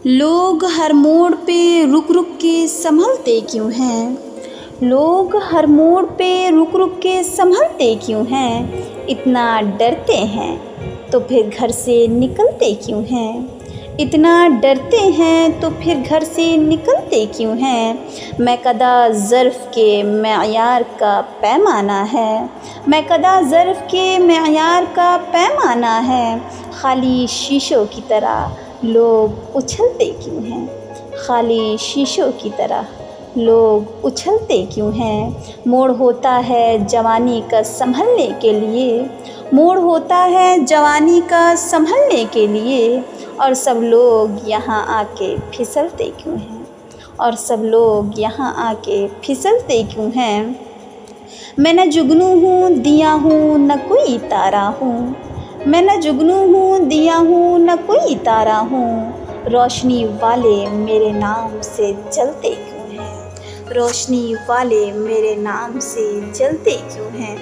लोग हर मोड़ पे रुक रुक के संभलते क्यों हैं? लोग हर मोड़ पे रुक रुक के संभलते क्यों हैं? इतना डरते हैं तो फिर घर से निकलते क्यों हैं? इतना डरते हैं तो फिर घर से निकलते क्यों हैं? मैं कदा ज़र्फ़ के मेयार का पैमाना है, मैं कदा ज़र्फ़ के मेयार का पैमाना है। खाली शीशों की तरह लोग उछलते क्यों हैं? खाली शीशों की तरह लोग उछलते क्यों हैं? मोड़ होता है जवानी का संभलने के लिए, मोड़ होता है जवानी का संभलने के लिए, और सब लोग यहाँ आके फिसलते क्यों हैं? और सब लोग यहाँ आके फिसलते क्यों हैं? मैं न जुगनू हूँ दिया हूँ न कोई तारा हूँ, मैं न जुगनू हूँ दिया हूँ न कोई तारा हूँ। रोशनी वाले मेरे नाम से जलते क्यों हैं? रोशनी वाले मेरे नाम से जलते क्यों हैं?